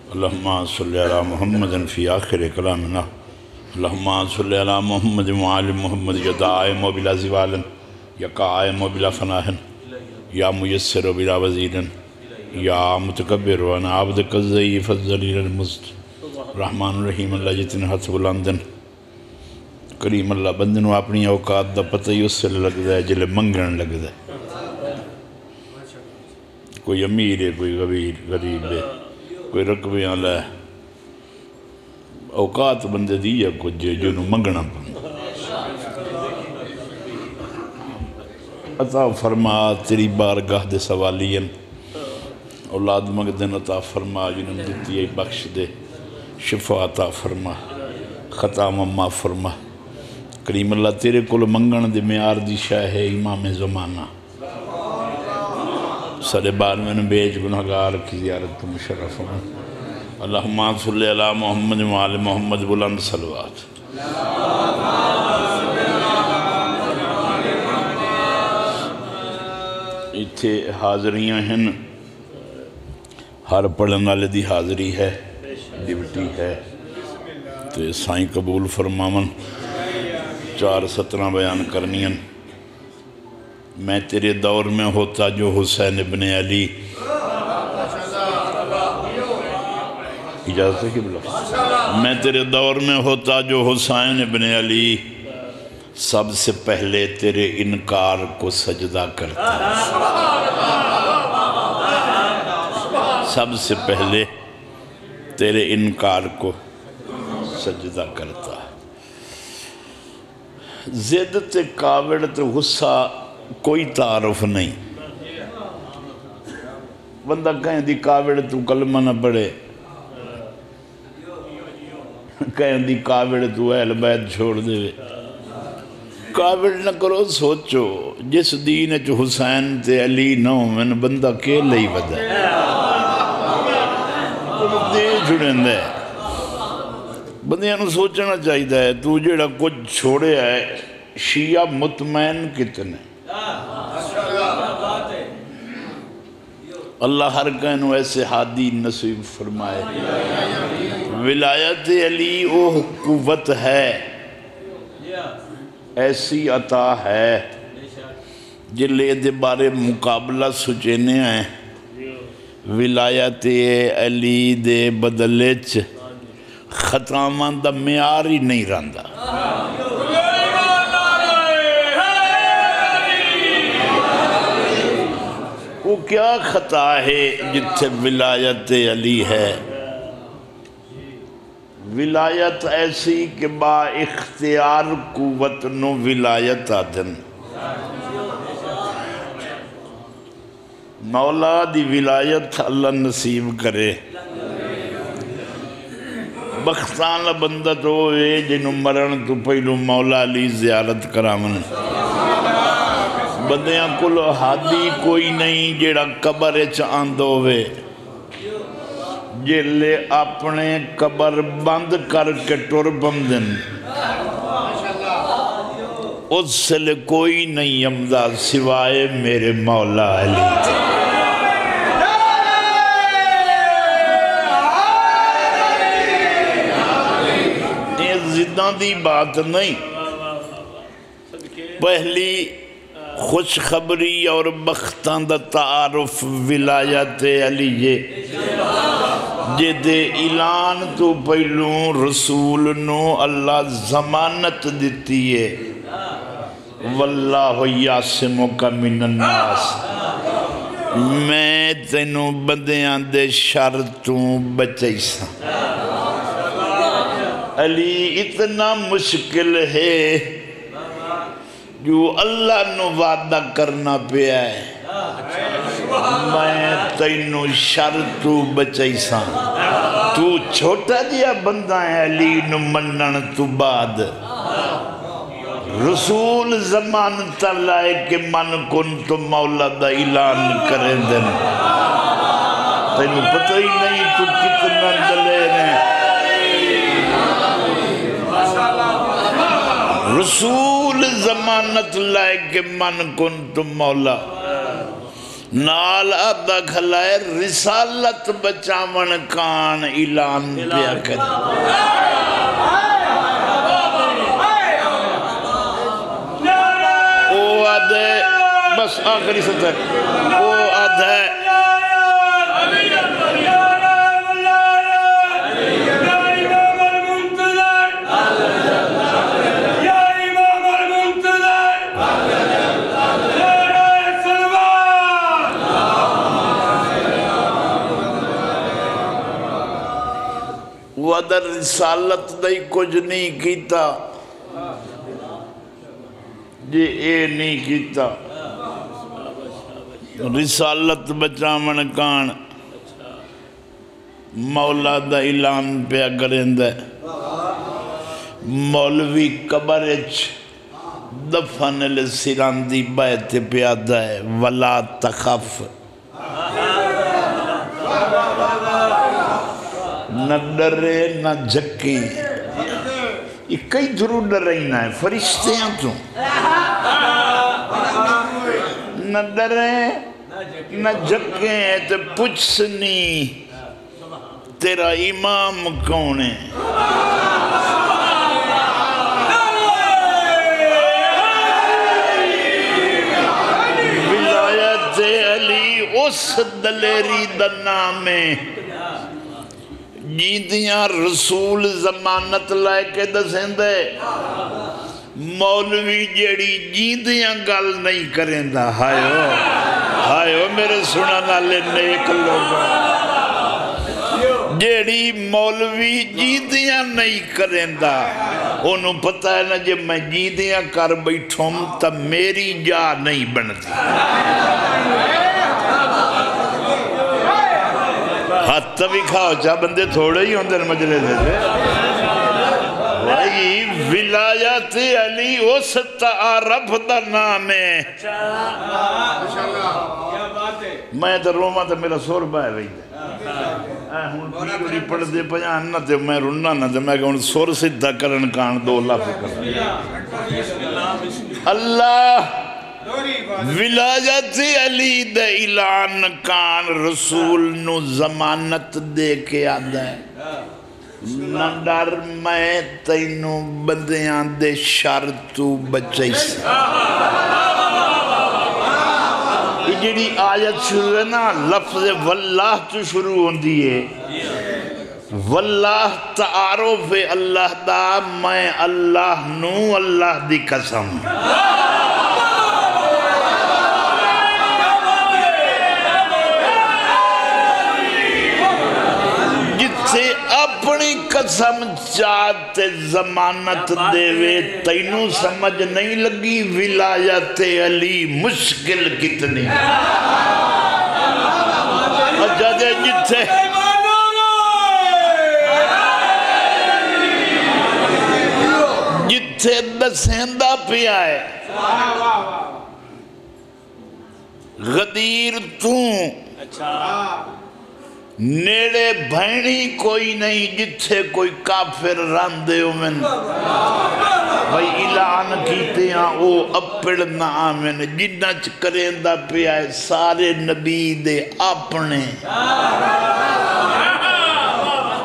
اللہم صلی علی محمد فی آخر کلامنا اللہم صلی علی محمد وعلی محمد یا دائم و بلا زوال یا قائم و بلا فناہ یا میسر و بلا وزیر یا متکبر وانا عبدک الضعیف الذلیل المزد رحمان الرحیم اللہ جتنے ہاتھ بلندن کریم اللہ بندنو اپنی اوقات دا پتہ ہی اس سے لگ دے جلے منگن لگ دے کوئی امیر ہے کوئی غریب ہے کوئی رقبے والا ہے اوقات بندے دیا کچھ جنہوں منگنا پڑا عطا فرما تیری بارگاہ دے سوالین اولاد مگدن عطا فرما جنہوں دیتی ہے بخش دے شفا عطا فرما خطا مما فرما کریم اللہ تیرے کل منگن دے معیار دی شاہ ہے امام زمانہ سارے بار میں نے بیج گناہگار کی زیارت مشرف ہوں اللہم صلی علی محمد وعلی محمد بلند صلوات اتھے حاضریاں ہیں ہر پڑھن والے دی حاضری ہے ڈیوٹی ہے تو سائیں قبول فرماون 4:17 بیان کرنیاں میں تیرے دور میں ہوتا جو حسین ابن علی اجازت ہے کہ بلا میں تیرے دور میں ہوتا جو حسین ابن علی سب سے پہلے تیرے انکار کو سجدہ کرتا سب سے پہلے تیرے انکار کو سجدہ کرتا زد تے کاوڑ تے غصہ کوئی تعارف نہیں بندہ کہیں دی کاوڑ تو کلمہ نہ پڑھے کہیں دی کاوڑ تو اہل بیت چھوڑ دے کاوڑ نہ کرو سوچو جس دین چو حسین تے علی نہ من بندہ کے لئی ودا دے چھڑیں دے بندیاں نو سوچنا چاہیے ہے تو جیڑا کچھ چھوڑے ہے شیعہ مطمئن کتنے اللہ ہر کہنو ایسے حادی نصیب فرمائے ولایت علی وہ قوت ہے ایسی عطا ہے جلے دے بارے مقابلہ سچینے ہیں ولایت علی دے بدلچ خطامان دا معیار ہی نہیں رہندا وہ کیا خطا ہے جتھے ولایت علی ہے ولایت ایسی کہ با اختیار قوت نو ولایت آدن مولا دی ولایت اللہ نصیب کرے بختان بندہ تو ہوئے جنہوں مرن تو پہلو مولا علی زیارت کرامن بندیاں کل حادی کوئی نہیں جیڑا قبر چاند ہوئے جلے اپنے قبر بند کر کے ٹر بمدن اس سے لے کوئی نہیں امدہ سوائے میرے مولا علی یہ زدان دی بات نہیں پہلی خوشخبری اور بختان دا تعارف ولایت علی جے اعلان تو پہلوں رسول نو اللہ ضمانت دیتی ہے واللہ یاسمک من الناس میں تینوں بندیاں دے شرطوں بچیسا علی اتنا مشکل ہے جو اللہ نو وعدہ کرنا پہ آئے میں تینوں شرطوں بچیسا تو چھوٹا جیا بندہ ہے علی نو منن تو بعد رسول زمانت لائے کہ من کن تو مولا دا اعلان کریں دن تینوں پتہ ہی نہیں تو کتنا دلیر ہیں رسول زمانت لائے کہ من کن تو مولا نال آدھا کھلائے رسالت بچاون کان اعلان پیا کر او آدھے بس آخری سطر او آدھے وعدہ رسالت دائی کچھ نہیں کیتا جی اے نہیں کیتا رسالت بچامن کان مولا دا اعلان پیا کریں دے مولوی قبرچ دفن السران دی بیت پیا دے ولا تخف نہ ڈرے نہ جھکیں یہ کئی ضرور ڈر رہی نہ ہے فرشتے ہیں تو نہ ڈرے نہ جھکیں تو پوچھنی تیرا امام کون ہے ولایت علی اس دلیری دا نام ہے جیدیاں رسول زمانت لائے کے دسیں دے مولوی جیڑی جیدیاں گل نہیں کریں دا ہائیو میرے سننا لے نیک لوگا جیڑی مولوی جیدیاں نہیں کریں دا انہوں پتہ ہے نا جب میں جیدیاں کر بیٹھوں تا میری جا نہیں بنتی ہاتھ بھی کھاؤ چاہ بندے تھوڑے ہی ہوندر مجلے تھے بھائی ولایت علی اس تعارف دا نام ہے میں تو روما تو میرا سور بائے بھائی ہون پیڑی پڑھ دے پیان نہ تے میں رننا نہ تے میں کہوں سور سدھا کرن کان دو اللہ فکر اللہ ولایت علی دے اعلان کان رسول نو ضمانت دے کے آدھا ہے نہ ڈر میں تینوں بندیاں دے شر تو بچائی سے یہ جڑی آیت شروع ہے نا لفظ واللہ تو شروع ہوندی ہے واللہ تعارف اللہ دا میں اللہ نو اللہ دی قسم سے اپنی قسم چاہتے ضمانت دے وے تینوں سمجھ نہیں لگی ولایت علی مشکل کتنی اچھا دے جتھے جتھے دسیندہ پیا ہے غدیر توں نیڑے بھینی کوئی نہیں جتھے کوئی کافر راندے ہومن بھائی اعلان کیتے ہیں او اپڑ نہ آمن جنہ چکریں دا پہ آئے سارے نبی دے اپنے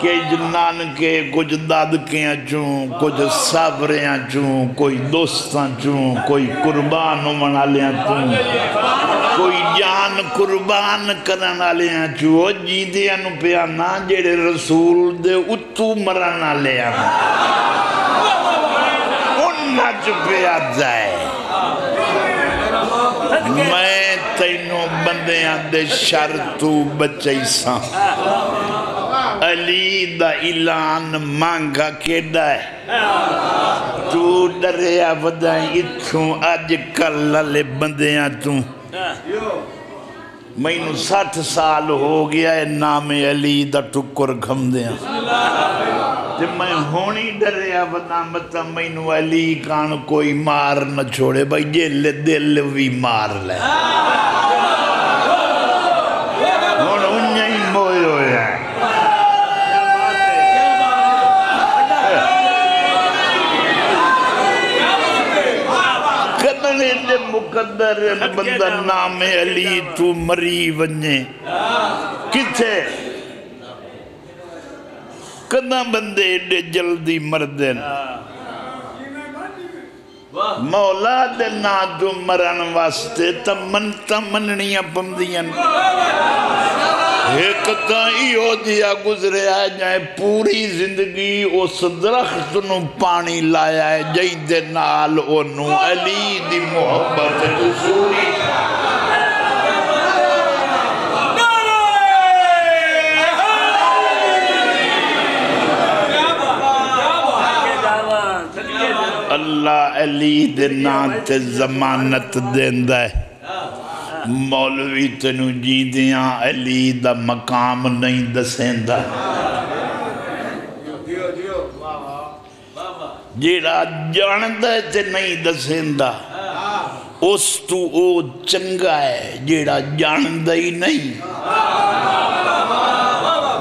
کہ جنان کے کچھ دادکیاں چوں کچھ صابریاں چوں کوئی دوستاں چوں کوئی قربان منا لیاں چوں کوئی جان قربان کرنا لیاں چوں جی دیا نو پیانا جیڑے رسول دے اتو مرنا لیاں انہا چپیا جائے میں تینوں بندیاں دے شرطو بچائی ساں علی دا اعلان مانگا کیڑا ہے تو ڈریا ودائیں اتھوں آج کل لے بندیاں توں میں انہوں 60 سال ہو گیا ہے نام علی دا ٹکر گھم دیا جب میں ہونی ڈریا ودائیں بتا میں انہوں علی کان کوئی مار نہ چھوڑے بھائی جیل دل بھی مار لے ہون انہیں ہی موئے ہوئے ہیں مقدر بندہ نام علی تو مری ونجے کتھے کدہ بندے ایڈے جلدی مردن مولا دے نا تو مرن واسطے تا مننیاں پمدیاں ایک تائیں ہو دیا گزرے آئے جائے پوری زندگی اس درخت نو پانی لایا ہے جائیں دے نال انو علی دی محبت رسولی اللہ علی دے نات زمانت دیندہ ہے مولوی تنو جی دیاں علی دا مقام نہیں دسیندہ جیڑا جاندہ ہے تے نہیں دسیندہ اس تو او چنگا ہے جیڑا جاندہ ہی نہیں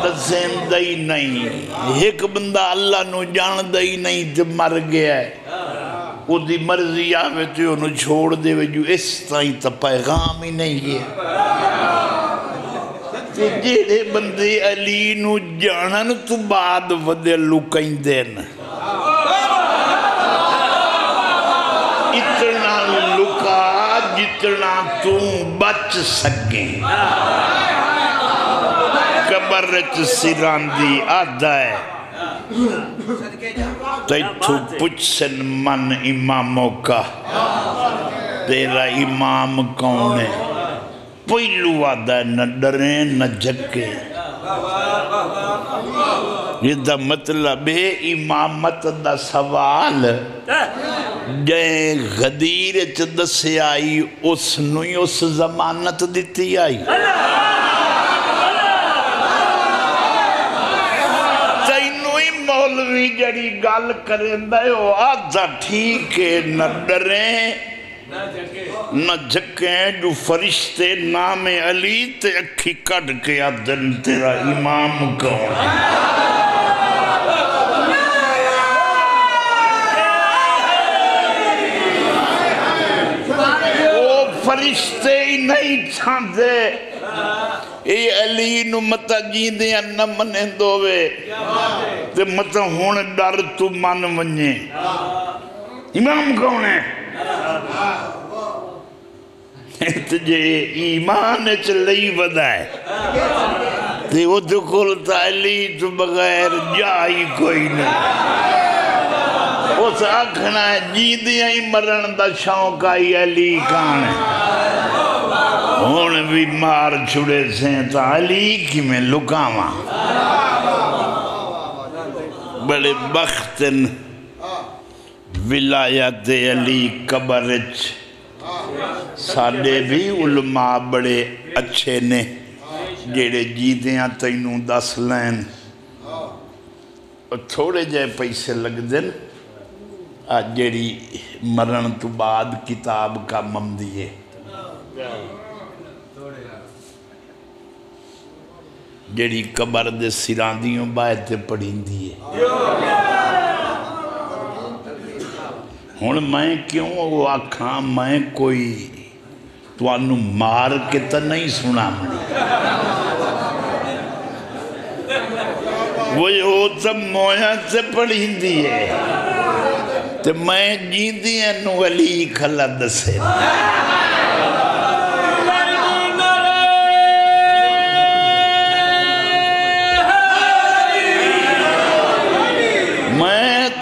دسیندہ ہی نہیں ایک بندہ اللہ نو جاندہ ہی نہیں تے مر گیا ہے وہ دی مرضی آوے تو انہوں چھوڑ دے وے جو اس طرح تا پیغام ہی نہیں ہے جیڑے بندے علی نو جانن تو بعد ودے لکیں دین اتنا لکا جتنا تو بچ سکیں قبرچ سران دی آدھا ہے تیتھو پچھ سن من اماموں کا تیرا امام کون ہے پہلو آدھا ہے نہ ڈریں نہ جھکے یہ دا مطلب ہے امامت دا سوال جائیں غدیر چند سے آئی اس نوی اس زمانت دیتی آئی مولوی جڑی گال کریں دے ہو آدھا ٹھیک ہے نہ ڈریں نہ جھکیں جو فرشتے نام علی تے اکھی کڑ کے آدھن تیرا امام کون وہ فرشتے ہی نہیں چھاندے اے علی نو متا جیندیاں نہ منیں دووے تے متا ہون ڈر تو من ونجے امام کون ہے تجھے ایمان چلئی ودا ہے تے وہ دکھولتا علی تو بغیر جائی کوئی نہیں اس آکھنا ہے جیندیاں ہی مرن دا شوق آئی علی کان ہے ہون بھی مار چھڑے سے تا علی کی میں لکاواں بڑے بختن ولایت علی قبرچ ساڑے بھی علماء بڑے اچھے نے جیڑے جیدیاں تینوں دس لین تھوڑے جائے پیسے لگ دن آج جیڑی مرن تو بعد کتاب کا ممدیے جیڑی قبر دے سراندیوں بائتے پڑھیں دیئے ہون میں کیوں وہ آکھاں میں کوئی توانو مار کے تا نہیں سنا منی وہ ہوتا مویا سے پڑھیں دیئے تو میں جیندیاں نو علی خلد سے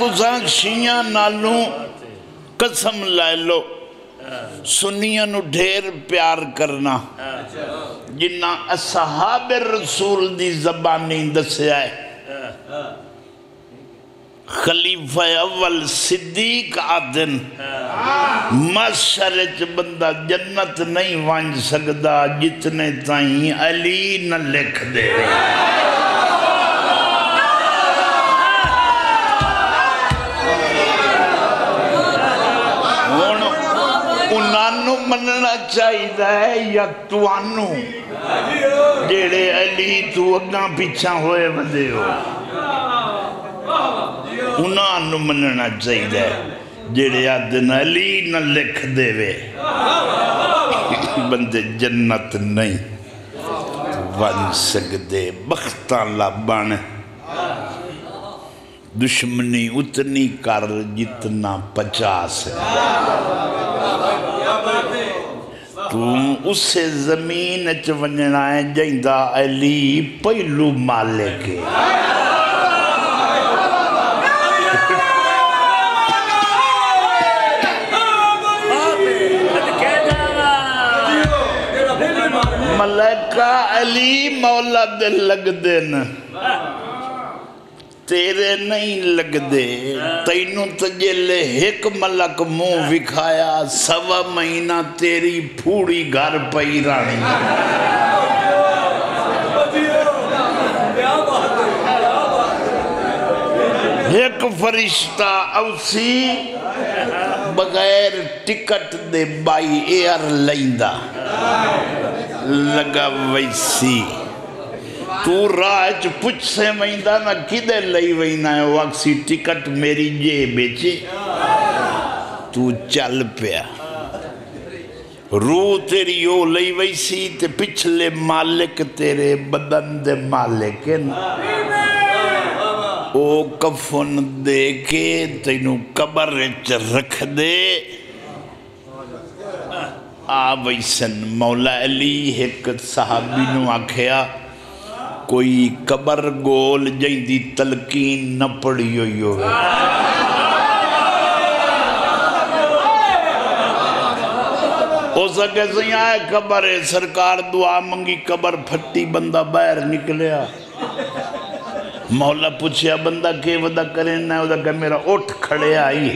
تُساں شیعہ نالوں قسم لائے لو سنیاں نو ڈھیر پیار کرنا جنہ اصحاب رسول دی زبانی دسے آئے خلیفہ اول صدیق آدن معاشرچ بندہ جنت نہیں وانج سکدا جتنے تائیں علی نہ لکھ دے انہوں مننا چاہیے ہے یا توانو جیڑے علی تو اگاں پیچھا ہوئے بدے ہو انہوں مننا چاہیے ہے جیڑے آدن علی نہ لکھ دے وے بندے جنت نہیں بن سکتے بختاں لبن دشمنی اتنی کر جتنا پچا سکے تو اسے زمین ونجنا ہے جائندہ علی پہلو مالک ملکہ علی مولا دے لگ دین تیرے نہیں لگ دے تینوں تجلے ایک ملک منہ وکھایا سوا مہینہ تیری پھوڑی گھر پئی رانی ایک فرشتہ اوسی بغیر ٹکٹ دے بائی ایئر لیندہ لگا ویسی تو راج پچھ سے مہندہ نہ کدے لئی وینا ہے واکسی ٹکٹ میری جے بیچے تو چل پیا روح تیری یو لئی ویسی تے پچھلے مالک تیرے بدن دے مالک او کفن دے کے تینوں قبر رکھ دے ویسن مولا علی ایک صحابی نو آکھیا کوئی قبر گول جائندی تلقین نہ پڑی ہوئی ہوئے ہو سکے سے آئے قبر ہے سرکار دعا منگی قبر پھٹی بندہ باہر نکلیا مولا پوچھیا بندہ کے ودا کریں نہ ودا کہ میرا اٹھ کھڑے آئی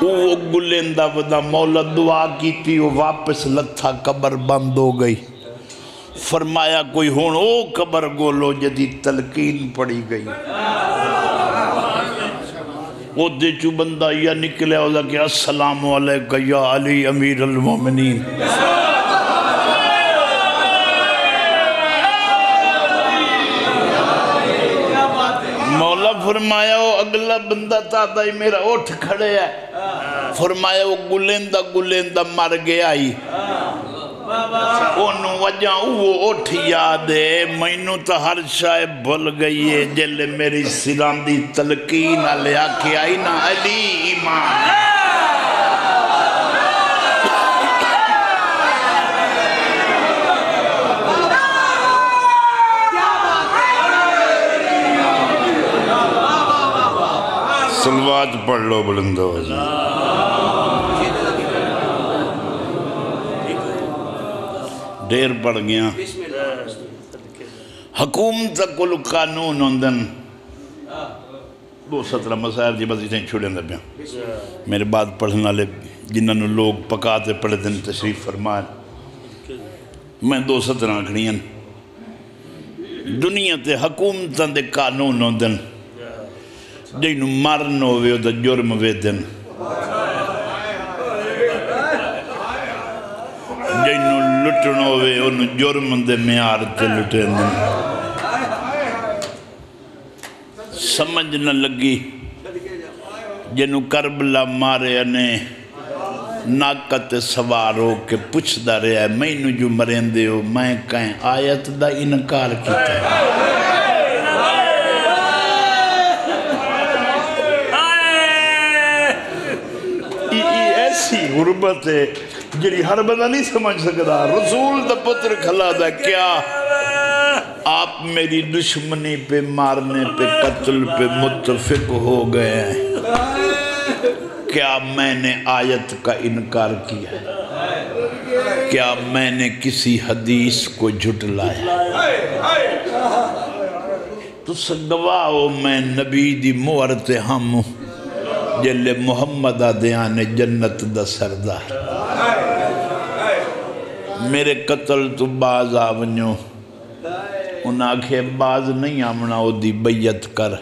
وہ گلندہ ودا مولا دعا کی تھی وہ واپس لتھا قبر بند ہو گئی فرمایا کوئی ہون او قبر گولو جدی تلقین پڑی گئی وہ دے چو بندہ یا نکلے ہوتا کہ السلام علیکہ یا علی امیر المومنین مولا فرمایا وہ اگلا بندہ تا دائی میرا اٹھ کھڑے ہے فرمایا وہ گلندہ مر گیا ہی انہوں وجہ وہ اٹھ یاد ہے مینوں تا ہر شائع بھل گئی ہے جلے میری سلام دی تلقین علیہ کی آئی نا علی ایمان سلوات پڑھ لو بلندو دیر پڑھ گیا حکومت کل قانون ہوندن 217 مسائل جی بس اتنے چھوڑیں دے پیا میرے بعد پڑھنا لے جنہوں لوگ پکاتے پڑھے دن تشریف فرمائے میں 217 کھڑیاں دنیا تے حکومتاں دے قانون ہوندن جنہوں مرن ہوئے ہو دا جرم وے دن جنہوں لٹن ہوئے انہوں جرم دے میار تے لٹے دن سمجھ نہ لگی جنہوں کربلا مارے انہیں ناکت سوارو کے پچھ دا رہا ہے میں انہوں جو مرین دے ہو میں کہیں آیت دا انکار کیتا ہے ایسی غربت ہے جنہی ہر بندہ نہیں سمجھ سکتا رسول دا پتر کھلا دا کیا آپ میری دشمنی پہ مارنے پہ قتل پہ متفق ہو گئے ہیں کیا میں نے آیت کا انکار کیا ہے کیا میں نے کسی حدیث کو جھٹلایا تو سگواؤ میں نبی دی مورت ہم جلے محمد آدیانے جنت دا سردار میرے قتل تو باز آونیو انہاں کے باز نہیں آمنا او دی بیعت کر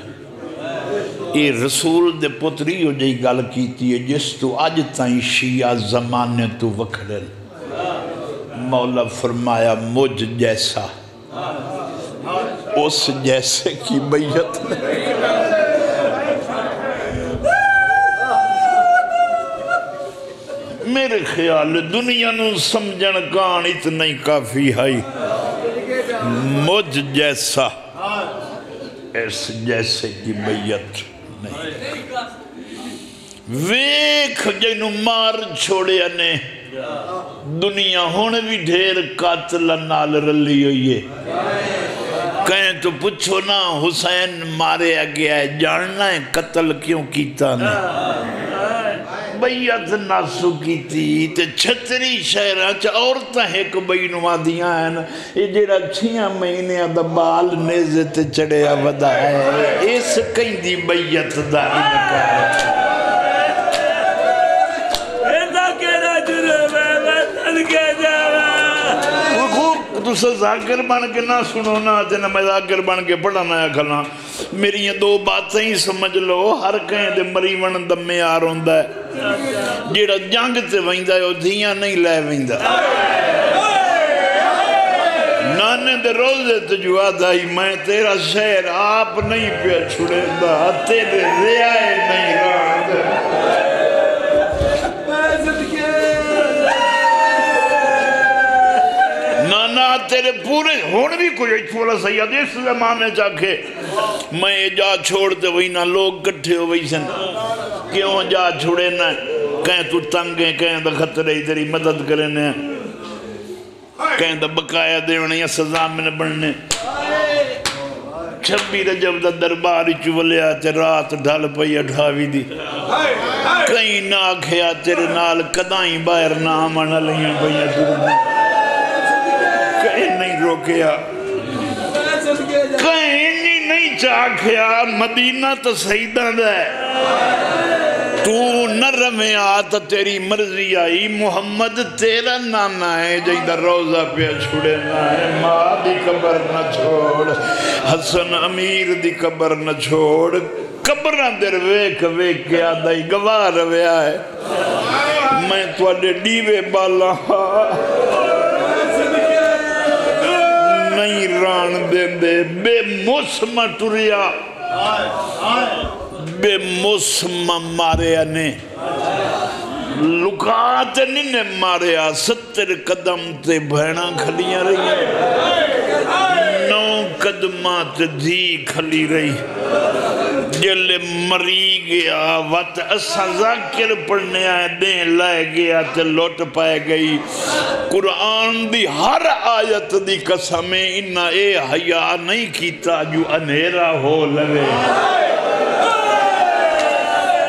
یہ رسول دے پتری ہو جائی گل کیتی ہے جس تو آج تائیں شیعہ زمانے تو وکھڑن مولا فرمایا مجھ جیسا اس جیسے کی بیعت نہیں میرے خیال دنیا نو سمجھن کان اتنا ہی کافی ہے مجھ جیسا اس جیسے کی بیعت نہیں ویکھ جنو مار چھوڑے نے دنیا ہونے بھی ڈھیر قاتل نال رلی ہوئی ہے کہیں تو پوچھو نا حسین مارے گیا ہے جاننا ہے قتل کیوں کیتا نے بیعت ناسو کی تھی تے چھتری شہرہ چا عورتہ ایک بینوا دیاں ہیں یہ جیڑا 6 مہینے دا بال نیزے تے چڑھے ودا ہے اس کہیں دی بیعت دا انکار تُسا ذاکر بن کے نہ سنو نا جنہ میں ذاکر بن کے پڑھانا ہے کھلا میری یہ 2 باتیں ہی سمجھ لو ہر کہیں دے مریون دم میں آر ہوندہ ہے جیڑا جنگ تے ویندہ ہے وہ دھیاں نہیں لے ویندہ نانے دے روزے تجوا دائی میں تیرا شہر آپ نہیں پہ چھڑے دا تیرے ریائے نہیں رہا دے تیرے پورے ہونے بھی کوئی چھوڑا سید اس زمانے چاکے میں جا چھوڑتے ہوئی نہ لوگ کٹھے ہوئی سن کیوں جا چھوڑے نہ کہیں تو تنگیں کہیں دا خطرے ہی تیری مدد کرنے کہیں دا بقایا دیونے یا سزا میں بڑھنے 26 رجب دا درباری چولے آتے رات ڈھال پئی 28 دی کہیں نہ کھیا تیرے نال قدائیں باہر نہ آمانا لئیں پئی تیرے کہیں نہیں روکیا کہیں نہیں چاکھیا مدینہ تو سیدہ دے تو نہ رمے آتا تیری مرضی آئی محمد تیرا نانا ہے جائیدہ روزہ پہ چھوڑے نہ ہے ماں دی قبر نہ چھوڑ حسن امیر دی قبر نہ چھوڑ قبران در ویک ویک کے آدھائی گواہ رویا ہے میں تو اڈے ڈیوے بالا نہیں ران دیں دے بے موسم ٹوریا بے موسم مارے آنے لکات نہیں مارے آ 70 قدم تے بھینا کھلیاں رہی ہیں 9 قدمات دھی کھلی رہی جلے مری گیا وقت اسا ذاکر پڑھنے آئے دیں لائے گیا تے لوٹ پائے گئی قرآن دی ہر آیت دی قسمیں انہا اے حیاء نہیں کیتا جو انہیرا ہو لگے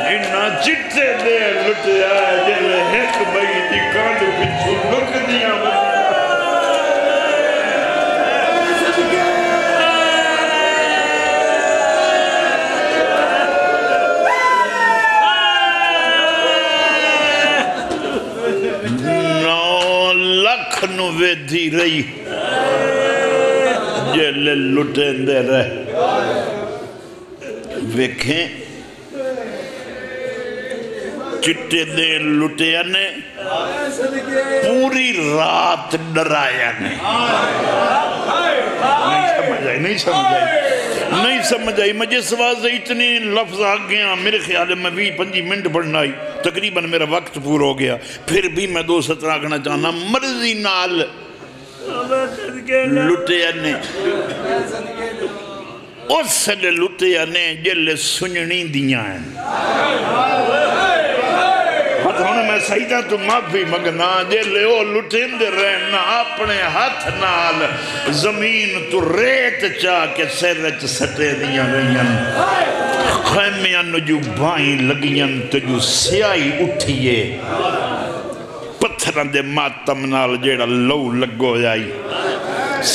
انہا چٹے دے لٹے آئے جلے ہیک بھئی دی کانڈ پچھو لک دیا نو ویدھی رہی جیلے لٹیں دے رہے ویکھیں چٹے دے لٹے آنے پوری رات ڈرایا نے نہیں سمجھ آئی میں جس واضح اتنے لفظ آگیا میرے خیال میں 20-25 منٹ پڑھنا آئی تقریباً میرا وقت پور ہو گیا پھر بھی میں 2 سطر آگنا چاہنا مرضی نال لٹے آنے اس سے لٹے آنے جلے سننی دیاں ہیں ہونے میں سیدہ تو معافی مگنا جلے او لٹیں دے رہنا اپنے ہاتھ نال زمین تو ریت چاہ کے سیرچ سٹے دیاں رہیاں خیمیاں جو بائیں لگیاں تو جو سیائی اٹھئے پتھران دے ماتم نال جیڑا لو لگو جائی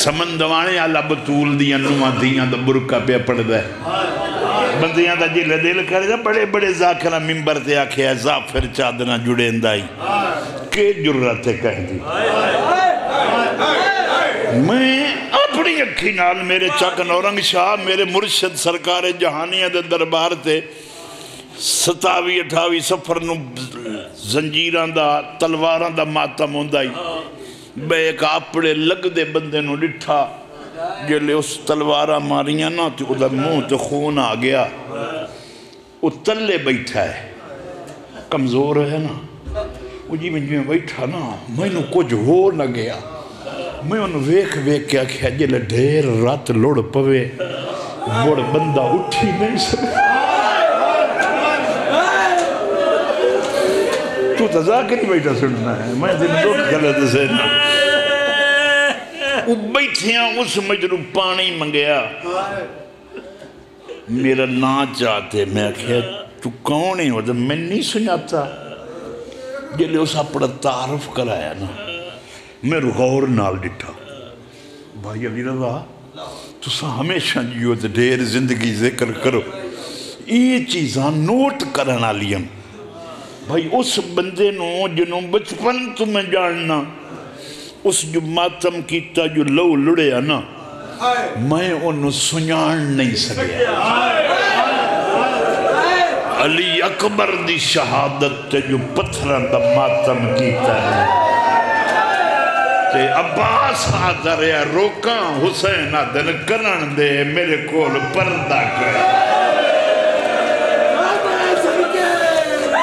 سمندوانے آلہ بطول دیاں نوہ دیاں دا برکہ پہ پڑ دے بندیاں دا جلے دل کر دے بڑے بڑے ذاکرہ ممبر تے آکھے ہے زافر چادنا جڑے اندائی کہ جرتے کہہ دی میں اپنی اکھی نال میرے چاکن اورنگ شاہ میرے مرشد سرکار جہانیہ دے دربار تے 27-28 سفر نو زنجیران دا تلواران دا ماتم ہوندائی بے ایک اپنے لگ دے بندے نو ڈٹھا جلے اس تلوارہ ماریاں نا تو ادھر منہ تو خون آ گیا وہ تلے بیٹھا ہے کمزور ہے نا جی میں جو بیٹھا نا میں نو کچھ ہو نہ گیا میں انہوں ویک کے آکھیا جلے ڈھیر رات لڑ پوے مڑ بندہ اٹھی نہیں سکتا تو تذاکر بیٹھا سننا ہے میں دن دکھ غلط سے وہ بیٹھیاں اس مجرو پانی منگیا میرا نا چاہتے میں آکھیا تو کون ہی ہوتا میں نہیں سناتا جلے اس اپنا تعارف کرایا نا میں غور نال ڈٹھا بھائی علی رضا تو سا ہمیشہ جیو تے ڈھیر زندگی ذکر کرو یہ چیزاں نوٹ کرنا لیم بھائی اس بندے نو جنہوں بچپن تمہیں جاننا اس جو ماتم کیتا جو لو لڑیا نا میں انہوں سنیان نہیں سکیا علی اکبر دی شہادت تے جو پتھران دا ماتم کیتا ہے تے عباس آدھا رہا روکاں حسین آدھن کرن دے میرے کول پردہ کر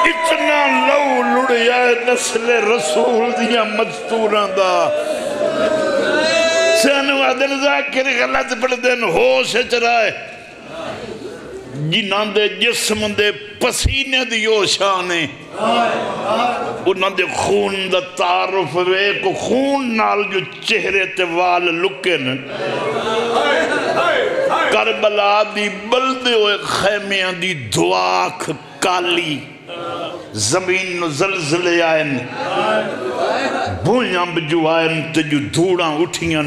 اتنا لو لڑیا نسل رسول دیا مستوران دا سانو آدھن ذاکر غلط پڑھ دن ہوش چرائے جنہاں دے جسم دے پسینے دیو شانے انہاں دے خون دا تعارف وے کو خون نال جو چہرے تے وال لکن کربلا دی بلدے ہوئے خیمیاں دی دعاک کالی زمین نو زلزلے آئین بھویاں بجو آئین تے جو دھوڑاں اٹھیاں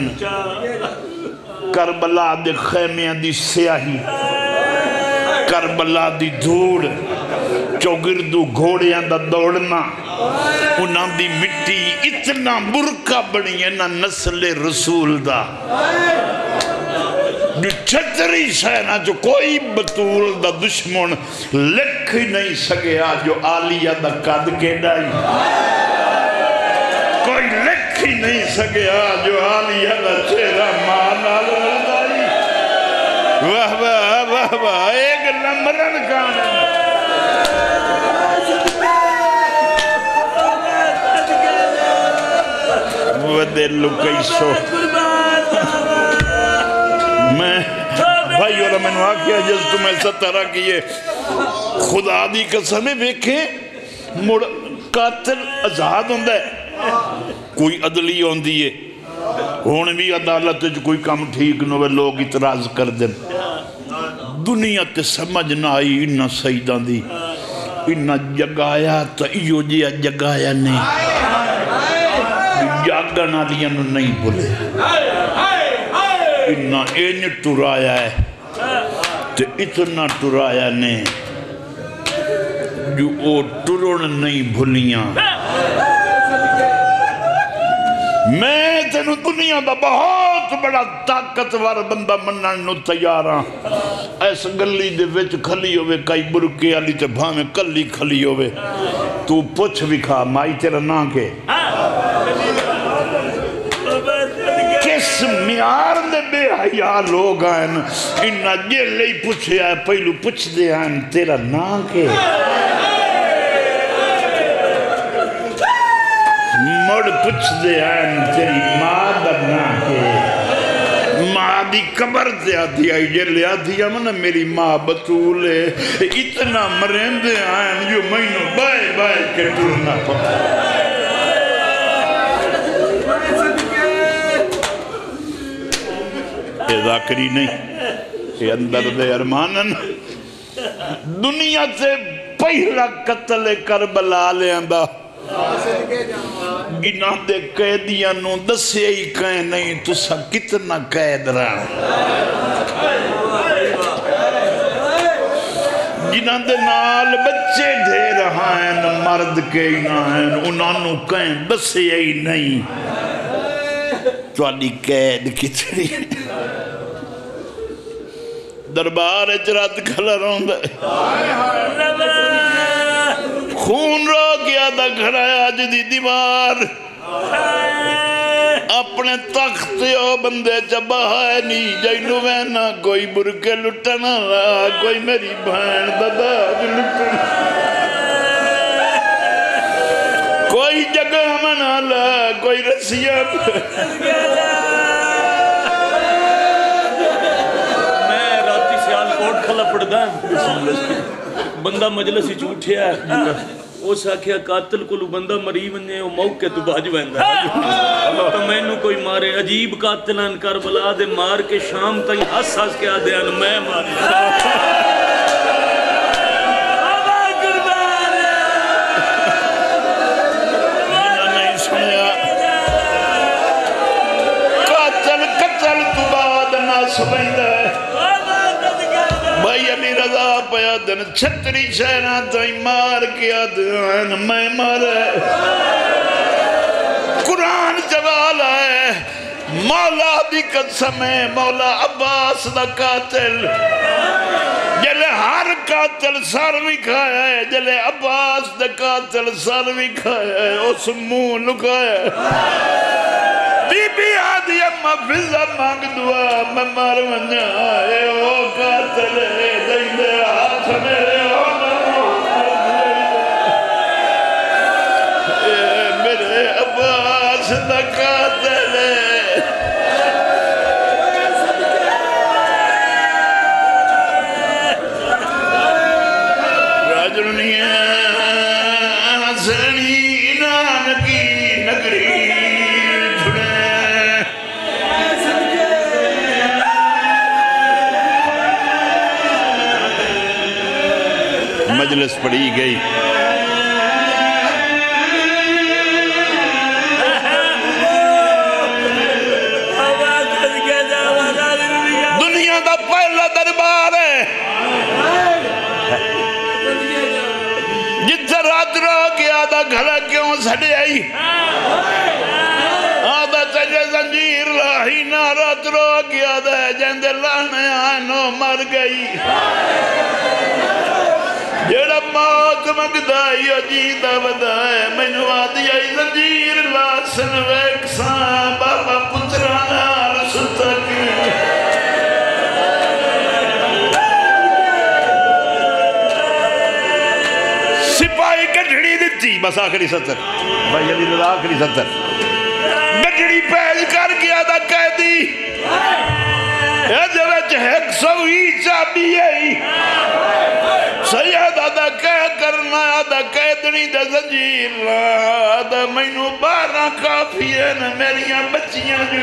کربلا دے خیمیاں دی سیاہی کربلا دی دھوڑ چوگردو گھوڑیاں دا دوڑنا انہاں دی مٹی اتنا برکہ بڑی ہے نا نسل رسول دا جو چھتری سینا جو کوئی بطول دا دشمن لکھ ہی نہیں سکیا جو آلیہ دا قد کے ڈائی کوئی لکھ ہی نہیں سکیا جو آلیہ دا چہرہ مانا لڑائی واہ واہ واہ واہ ایک لمرن کانا وہ دلو کیسو میں بھائی اور میں نے آکھیا جس تمہیں سترہ کیے خدا دی قسمیں بیکھیں مڑ قاتل ازاد ہوندہ ہے کوئی عدلی ہوندی ہے ہونے بھی عدالت جو کوئی کام ٹھیک نوے لوگ اعتراض کر دیں دنیا تے سمجھ نہ آئی انہا سیدان دی انہا جگایا تا ایو جیا جگایا نہیں جاگنا لیا نو نہیں بولے انہا این ٹرایا ہے تے اتنا ٹرایا نے جو او ٹرون نہیں بھولیاں میں تینو دنیا دا بہت بڑا طاقتور بندہ منن نو تیاراں ایس گلی دے وچ کھلی ہوئے کئی برکے علی تے بھامے کلی کھلی ہوئے تو پوچھ بھی کھا مائی تیرا نا کے کس میار دے بے حیاء لوگ آئیں انہا جے لئی پوچھے آئے پہلو پوچھ دے آئیں تیرا نا کے مڑ پوچھ دے آئیں تیری ماں دا نا کے ماں دی قبر دے آدھی آئی جے لے آدھی آمنا میری ماں بطولے اتنا مرندے آئیں جو مہینوں بائے بائے کے ٹرنا پڑا یہ ذاکری نہیں یہ اندر دے ارمانن دنیا سے پہلا قتل کربلا لے اندہ انہاں دے قیدیاں نو دسے ہی کہیں نہیں تو سا کتنا قید رہا جنہاں دے نال بچے دے رہا ہیں مرد کے ہی نہ ہیں انہاں نو کہیں دسے ہی نہیں تو علی قید کتنی دربار اجرات کھلا رہن دے خون رو گیا دا گھرایا جدی دیوار اپنے تختیوں بندے جب ہے نہیں جائنو وینا کوئی برکے لٹنا رہا کوئی میری بہن دادا لٹنا کوئی جگہ منا لا کوئی رسیہ میں راتی سیال کوٹ کھلا پڑ دا بندہ مجلس ہی چھوٹیا ہے اس آکھیا قاتل کو بندہ مری ونجے وہ موقع تو باج ویندا تو میں نو کوئی مارے عجیب قاتلان کربلا دے مار کے شام تائیں ہس ہس کے آدھیان میں ماری بھائی علی رضا پیا دن چھتری شہرہ تائیں مار کیا دن میں مارے قرآن جوال ہے مولا دی قسم ہے مولا عباس دا قاتل جلے ہر قاتل سر بھی کھایا ہے جلے عباس دا قاتل سر بھی کھایا ہے اس منہ لکایا ہے بی بی آدھی اما فضا مانگ دعا میں مار ونجا اے او قاتل ہے دیں دے ہاتھ میرے اے میرے عباس دا قاتل ہے راجرنیاں سرنی نانکی نگری مجلس پڑھی گئی دنیا دا پہلا دربار ہے جتھا رات رو گیا دا گھڑا کیوں سڑے آئی آدھا چلے زنجیر لاہی نہ رات رو گیا دا جندے لانے آنو مر گئی جڑا موت مگدائی و جیدہ بدائے میں نوادی آئی زنجیر لاسن ویکساں بابا پترانا رسطہ کی سپاہی گھڑی دیتی بس آخری سطر بھائی علی رضا آخری سطر گھڑی پہل کر گیا دا قیدی جو وچ 120 چابی ہے سید آدھا کہہ کرنا آدھا قیدنی دے زنجیر آدھا میں نو 12 کافی ہے نا میریاں بچیاں جو